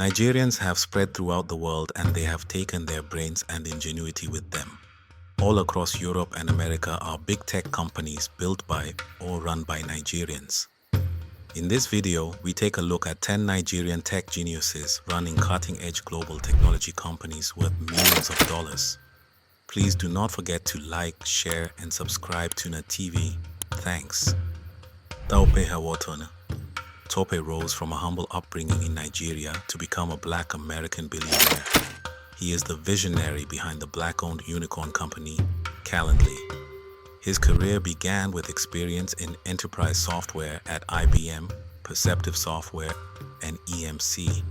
Nigerians have spread throughout the world and they have taken their brains and ingenuity with them. All across Europe and America are big tech companies built by or run by Nigerians. In this video, we take a look at 10 Nigerian tech geniuses running cutting-edge global technology companies worth millions of dollars. Please do not forget to like, share, and subscribe to Na TV. Thanks. Tope Hawotona. Tope rose from a humble upbringing in Nigeria to become a black American billionaire. He is the visionary behind the black-owned unicorn company, Calendly. His career began with experience in enterprise software at IBM, Perceptive Software, and EMC.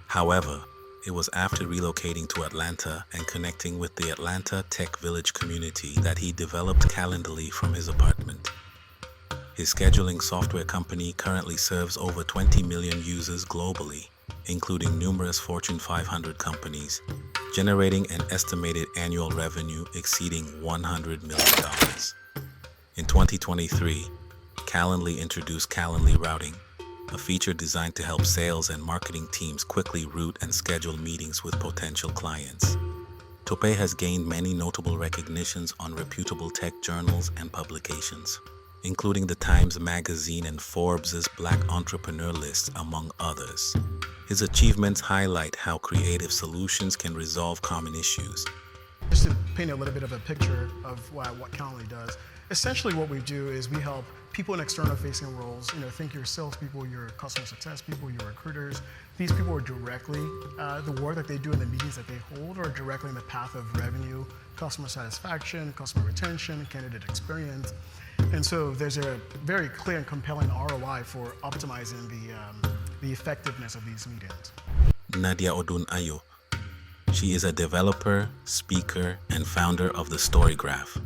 However, it was after relocating to Atlanta and connecting with the Atlanta Tech Village community that he developed Calendly from his apartment. His scheduling software company currently serves over 20 million users globally, including numerous Fortune 500 companies, generating an estimated annual revenue exceeding $100 million. In 2023, Calendly introduced Calendly Routing, a feature designed to help sales and marketing teams quickly route and schedule meetings with potential clients. Tope has gained many notable recognitions on reputable tech journals and publications, including the Times Magazine and Forbes' Black Entrepreneur lists, among others. His achievements highlight how creative solutions can resolve common issues. Just to paint a little bit of a picture of what Calendly does, essentially what we do is we help people in external facing roles, think your salespeople, your customer success people, your recruiters. These people are directly, the work that they do in the meetings that they hold are directly in the path of revenue, customer satisfaction, customer retention, candidate experience. And so there's a very clear and compelling ROI for optimizing the effectiveness of these meetings. Nadia Odunayo. She is a developer, speaker, and founder of the Story Graph,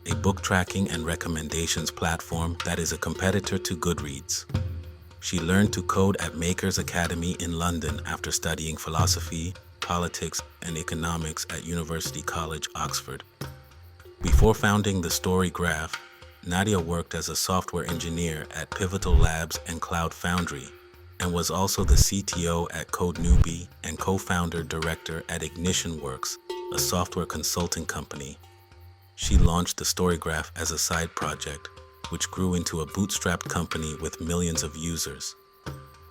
a book tracking and recommendations platform that is a competitor to Goodreads. She learned to code at Makers Academy in London after studying philosophy, politics, and economics at University College, Oxford. Before founding the Story Graph, Nadia worked as a software engineer at Pivotal Labs and Cloud Foundry, and was also the CTO at CodeNewbie and co-founder director at Ignition Works, a software consulting company. She launched the Story Graph as a side project, which grew into a bootstrapped company with millions of users.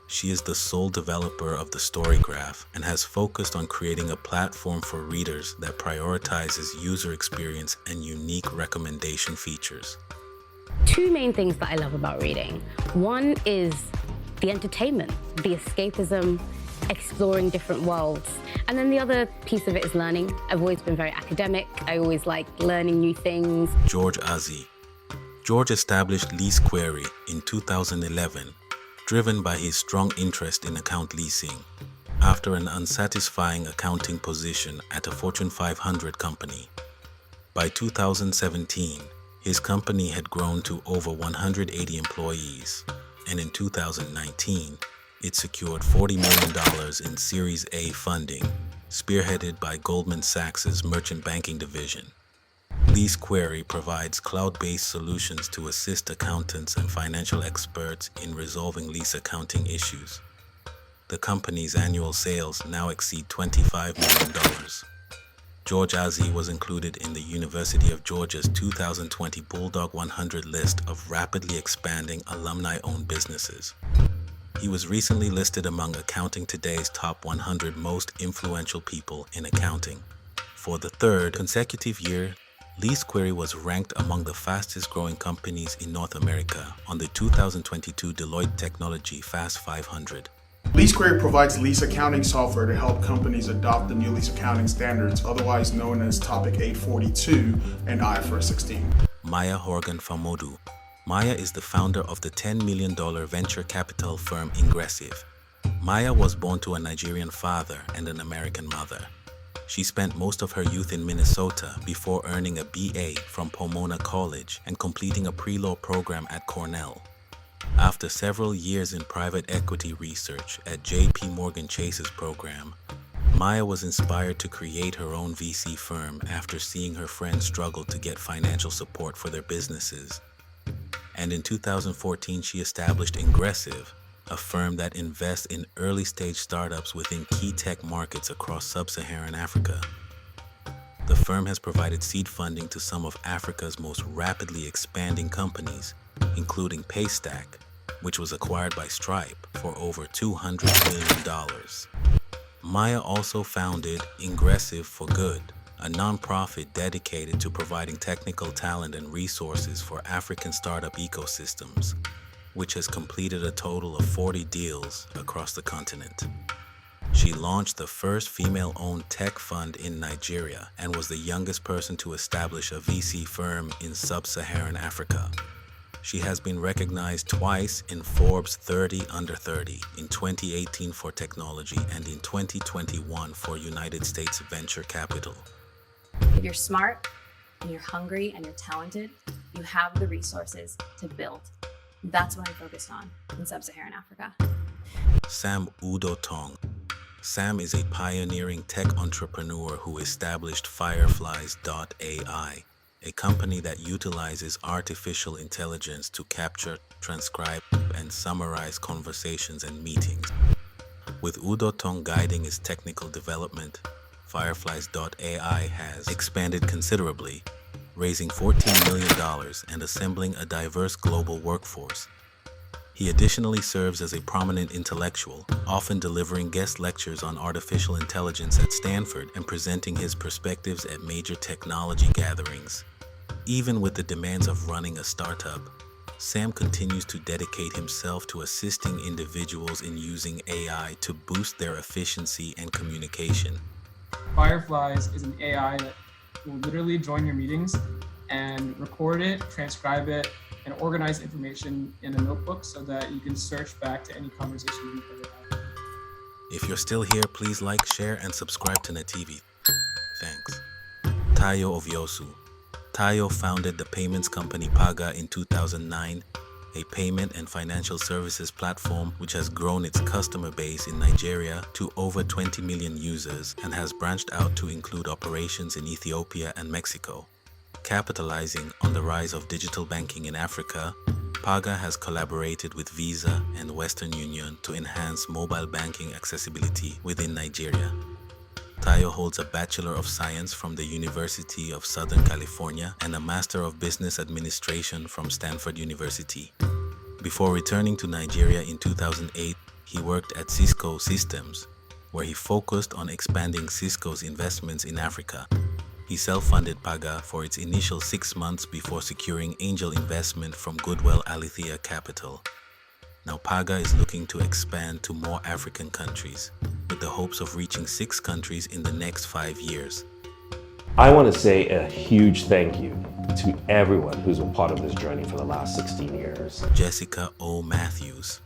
She is the sole developer of the Story Graph and has focused on creating a platform for readers that prioritizes user experience and unique recommendation features. Two main things that I love about reading. One is the entertainment, the escapism, exploring different worlds. And then the other piece of it is learning. I've always been very academic. I always like learning new things. George Azzi. George established Lease Query in 2011, driven by his strong interest in account leasing, after an unsatisfying accounting position at a Fortune 500 company. By 2017, his company had grown to over 180 employees, and in 2019, it secured $40 million in Series A funding, spearheaded by Goldman Sachs' merchant banking division. Lease Query provides cloud-based solutions to assist accountants and financial experts in resolving lease accounting issues. The company's annual sales now exceed $25 million. George Azzi was included in the University of Georgia's 2020 Bulldog 100 list of rapidly expanding alumni-owned businesses. He was recently listed among Accounting Today's top 100 most influential people in accounting. For the third consecutive year, Lease Query was ranked among the fastest-growing companies in North America on the 2022 Deloitte Technology Fast 500. Lease Query provides lease accounting software to help companies adopt the new lease accounting standards, otherwise known as Topic 842 and IFRS 16. Maya Han Famodu. Maya is the founder of the $10 million venture capital firm Ingressive. Maya was born to a Nigerian father and an American mother. She spent most of her youth in Minnesota before earning a BA from Pomona College and completing a pre-law program at Cornell. After several years in private equity research at JP Morgan Chase's program, Maya was inspired to create her own VC firm after seeing her friends struggle to get financial support for their businesses. And in 2014, she established Ingressive, a firm that invests in early-stage startups within key tech markets across sub-Saharan Africa. The firm has provided seed funding to some of Africa's most rapidly expanding companies, including Paystack, which was acquired by Stripe for over $200 million. Maya also founded Ingressive for Good, a nonprofit dedicated to providing technical talent and resources for African startup ecosystems, which has completed a total of 40 deals across the continent. She launched the first female-owned tech fund in Nigeria and was the youngest person to establish a VC firm in sub-Saharan Africa. She has been recognized twice in Forbes 30 Under 30 in 2018 for technology and in 2021 for United States venture capital. If you're smart and you're hungry and you're talented, you have the resources to build. That's what I'm focused on in sub-Saharan Africa. Sam Udoh. Sam is a pioneering tech entrepreneur who established Fireflies.ai, a company that utilizes artificial intelligence to capture, transcribe, and summarize conversations and meetings. With Udoh guiding its technical development, Fireflies.ai has expanded considerably, raising $14 million and assembling a diverse global workforce. He additionally serves as a prominent intellectual, often delivering guest lectures on artificial intelligence at Stanford and presenting his perspectives at major technology gatherings. Even with the demands of running a startup, Sam continues to dedicate himself to assisting individuals in using AI to boost their efficiency and communication. Fireflies is an AI that will literally join your meetings and record it, transcribe it, and organize information in a notebook so that you can search back to any conversation you've ever had. If you're still here, please like, share, and subscribe to NetTV. Thanks. Tayo Oviosu. Tayo founded the payments company Paga in 2009, a payment and financial services platform which has grown its customer base in Nigeria to over 20 million users and has branched out to include operations in Ethiopia and Mexico. Capitalizing on the rise of digital banking in Africa, Paga has collaborated with Visa and Western Union to enhance mobile banking accessibility within Nigeria. Tayo holds a Bachelor of Science from the University of Southern California and a Master of Business Administration from Stanford University. Before returning to Nigeria in 2008, he worked at Cisco Systems, where he focused on expanding Cisco's investments in Africa. He self-funded Paga for its initial 6 months before securing angel investment from Goodwell Alethea Capital. Now Paga is looking to expand to more African countries, with the hopes of reaching 6 countries in the next 5 years. I want to say a huge thank you to everyone who's been part of this journey for the last 16 years. Jessica O. Matthews.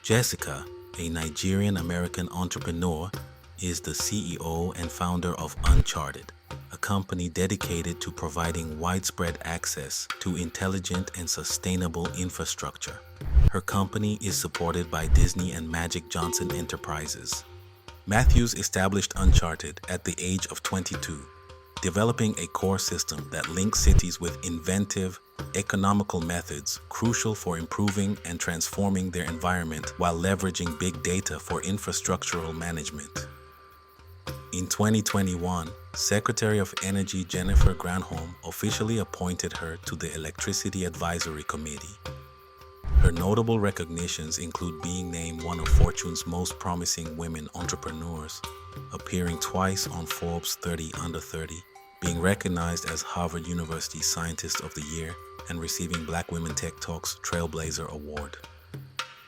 Jessica, a Nigerian-American entrepreneur, is the CEO and founder of Uncharted, a company dedicated to providing widespread access to intelligent and sustainable infrastructure. Her company is supported by Disney and Magic Johnson Enterprises. Matthews established Uncharted at the age of 22, developing a core system that links cities with inventive, economical methods crucial for improving and transforming their environment while leveraging big data for infrastructural management. In 2021, Secretary of Energy Jennifer Granholm officially appointed her to the Electricity Advisory Committee. Her notable recognitions include being named one of Fortune's most promising women entrepreneurs, appearing twice on Forbes 30 Under 30, being recognized as Harvard University Scientist of the Year, and receiving Black Women Tech Talk's Trailblazer Award.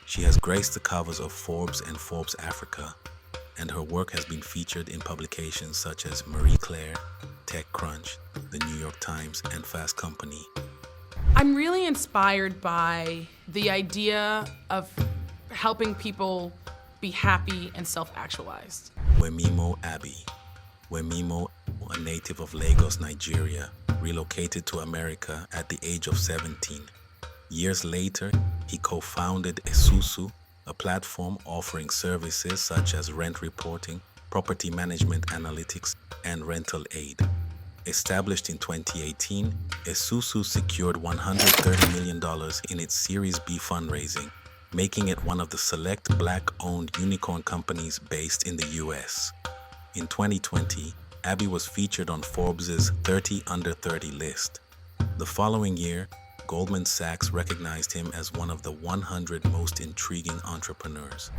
She has graced the covers of Forbes and Forbes Africa, and her work has been featured in publications such as Marie Claire, TechCrunch, The New York Times, and Fast Company. I'm really inspired by the idea of helping people be happy and self-actualized. Wemimo Abi. Wemimo, a native of Lagos, Nigeria, relocated to America at the age of 17. Years later, he co-founded Esusu, a platform offering services such as rent reporting, property management analytics, and rental aid. Established in 2018, Esusu secured $130 million in its Series B fundraising, making it one of the select Black-owned unicorn companies based in the US. In 2020, Abby was featured on Forbes' 30 Under 30 list. The following year, Goldman Sachs recognized him as one of the 100 most intriguing entrepreneurs.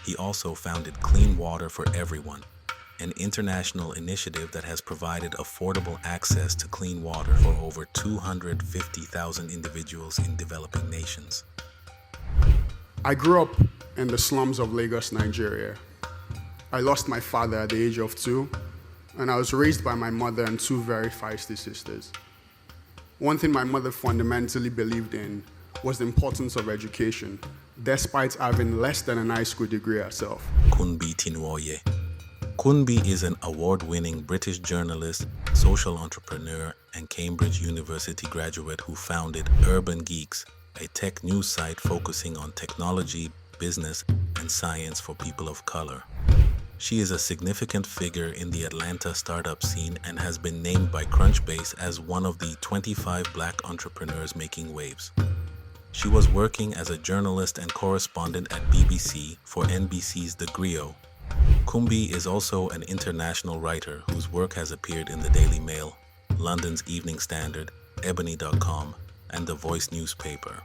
He also founded Clean Water for Everyone, an international initiative that has provided affordable access to clean water for over 250,000 individuals in developing nations. I grew up in the slums of Lagos, Nigeria. I lost my father at the age of 2, and I was raised by my mother and 2 very feisty sisters. One thing my mother fundamentally believed in was the importance of education, despite having less than an high school degree herself. Kunbi Tinwoye. Kunbi is an award-winning British journalist, social entrepreneur, and Cambridge University graduate who founded Urban Geeks, a tech news site focusing on technology, business, and science for people of color. She is a significant figure in the Atlanta startup scene and has been named by Crunchbase as one of the 25 Black entrepreneurs making waves. She was working as a journalist and correspondent at BBC for NBC's The Griot. Kunbi is also an international writer whose work has appeared in the Daily Mail, London's Evening Standard, Ebony.com, and The Voice newspaper.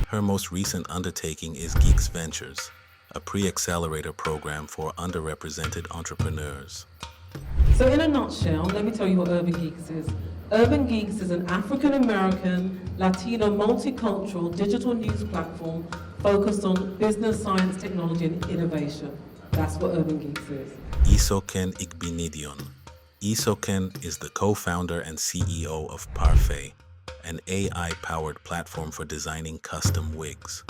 Her most recent undertaking is Geeks Ventures, a pre-accelerator program for underrepresented entrepreneurs. So in a nutshell, let me tell you what Urban Geeks is. Urban Geeks is an African-American, Latino, multicultural digital news platform focused on business, science, technology, and innovation. That's what Urban Geeks is. Isoken Igbinedion. Isoken is the co-founder and CEO of Parfait, an AI-powered platform for designing custom wigs.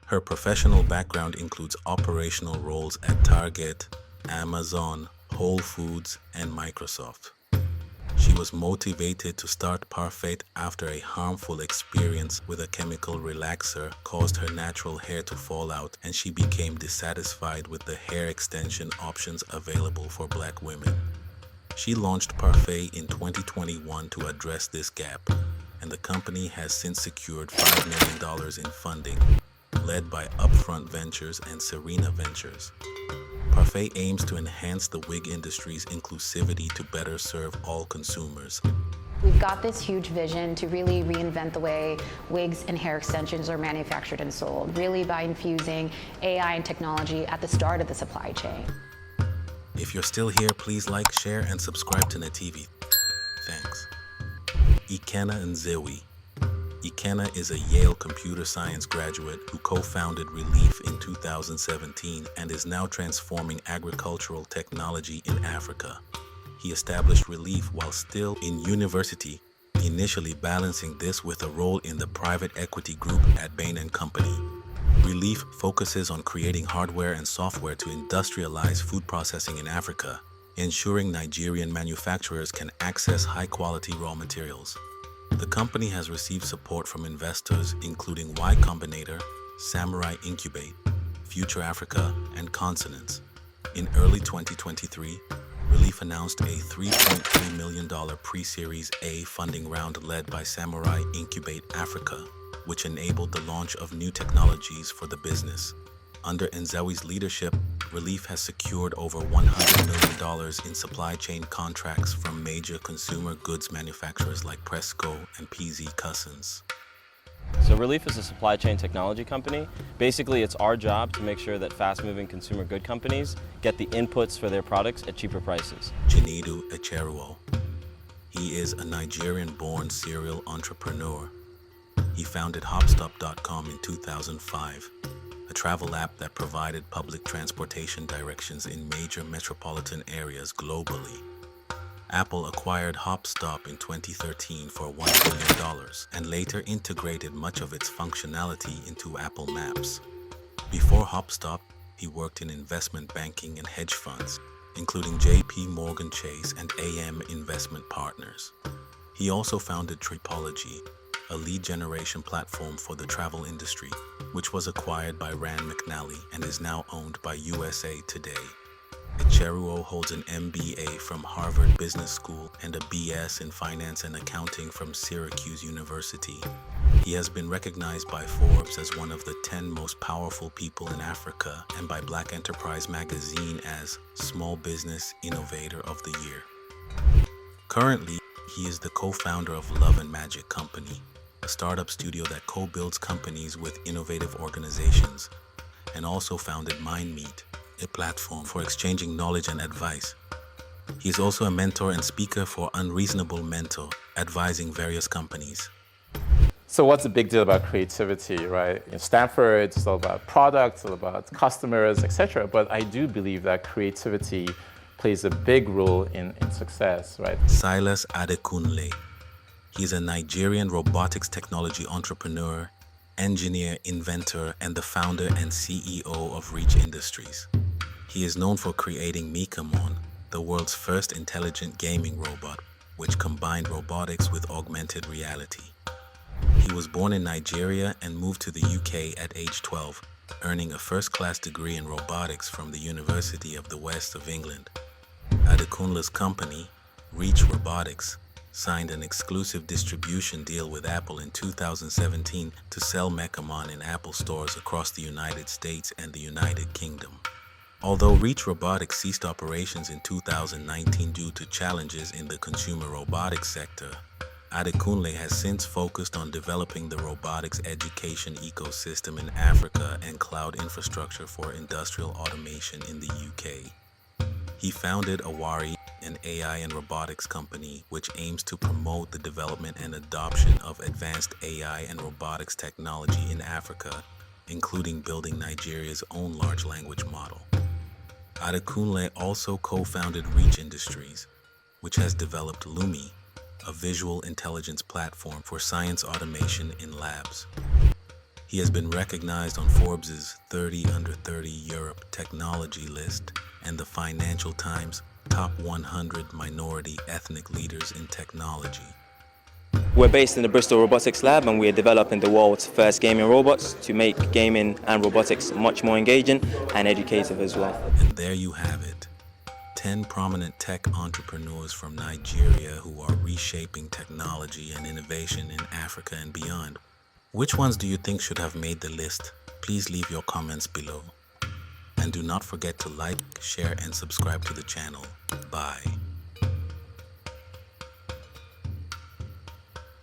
Her professional background includes operational roles at Target, Amazon, Whole Foods, and Microsoft. She was motivated to start Parfait after a harmful experience with a chemical relaxer caused her natural hair to fall out, and she became dissatisfied with the hair extension options available for Black women. She launched Parfait in 2021 to address this gap, and the company has since secured $5 million in funding, led by Upfront Ventures and Serena Ventures. Parfait aims to enhance the wig industry's inclusivity to better serve all consumers. We've got this huge vision to really reinvent the way wigs and hair extensions are manufactured and sold, really by infusing AI and technology at the start of the supply chain. If you're still here, please like, share, and subscribe to NetTV. Thanks. Ikenna Nzewi. Ikenna is a Yale computer science graduate who co-founded Relief in 2017 and is now transforming agricultural technology in Africa. He established Relief while still in university, initially balancing this with a role in the private equity group at Bain & Company. Relief focuses on creating hardware and software to industrialize food processing in Africa, ensuring Nigerian manufacturers can access high-quality raw materials. The company has received support from investors including Y Combinator, Samurai Incubate, Future Africa, and Consonance. In early 2023, Relief announced a $3.3 million pre-Series A funding round led by Samurai Incubate Africa, which enabled the launch of new technologies for the business. Under Nzewi's leadership, Relief has secured over $100 million in supply chain contracts from major consumer goods manufacturers like Presco and PZ Cussons. So Relief is a supply chain technology company. Basically, it's our job to make sure that fast-moving consumer good companies get the inputs for their products at cheaper prices. Jimidu Aerero. He is a Nigerian-born serial entrepreneur. He founded Hopstop.com in 2005. A travel app that provided public transportation directions in major metropolitan areas globally. Apple acquired Hopstop in 2013 for $1 billion and later integrated much of its functionality into Apple Maps. Before Hopstop, he worked in investment banking and hedge funds, including JP Morgan Chase and AM Investment Partners. He also founded Tripology, a lead generation platform for the travel industry, which was acquired by Rand McNally and is now owned by USA Today. Icheruo holds an MBA from Harvard Business School and a BS in Finance and Accounting from Syracuse University. He has been recognized by Forbes as one of the 10 most powerful people in Africa and by Black Enterprise magazine as Small Business Innovator of the Year. Currently, he is the co-founder of Love and Magic Company, a startup studio that co-builds companies with innovative organizations, and also founded MindMeet, a platform for exchanging knowledge and advice. He is also a mentor and speaker for Unreasonable Mentor, advising various companies. So what's the big deal about creativity, right? In Stanford, it's all about products, it's all about customers, etc. But I do believe that creativity plays a big role in success, right? Salisu Adunlay. He's a Nigerian robotics technology entrepreneur, engineer, inventor, and the founder and CEO of Reach Industries. He is known for creating Mikamon, the world's first intelligent gaming robot, which combined robotics with augmented reality. He was born in Nigeria and moved to the UK at age 12, earning a first-class degree in robotics from the University of the West of England. Adunlay's company, Reach Robotics, signed an exclusive distribution deal with Apple in 2017 to sell Mikamon in Apple stores across the United States and the United Kingdom. Although Reach Robotics ceased operations in 2019 due to challenges in the consumer robotics sector, Adunlay has since focused on developing the robotics education ecosystem in Africa and cloud infrastructure for industrial automation in the UK. He founded Awari, an AI and robotics company which aims to promote the development and adoption of advanced AI and robotics technology in Africa, including building Nigeria's own large language model. Adunlay also co-founded Reach Industries, which has developed Lumi, a visual intelligence platform for science automation in labs. He has been recognized on Forbes' 30 Under 30 Europe technology list and the Financial Times Top 100 Minority Ethnic Leaders in Technology. We're based in the Bristol Robotics Lab and we're developing the world's first gaming robots to make gaming and robotics much more engaging and educative as well. And there you have it. 10 prominent tech entrepreneurs from Nigeria who are reshaping technology and innovation in Africa and beyond. Which ones do you think should have made the list? Please leave your comments below. And do not forget to like, share, and subscribe to the channel. Bye.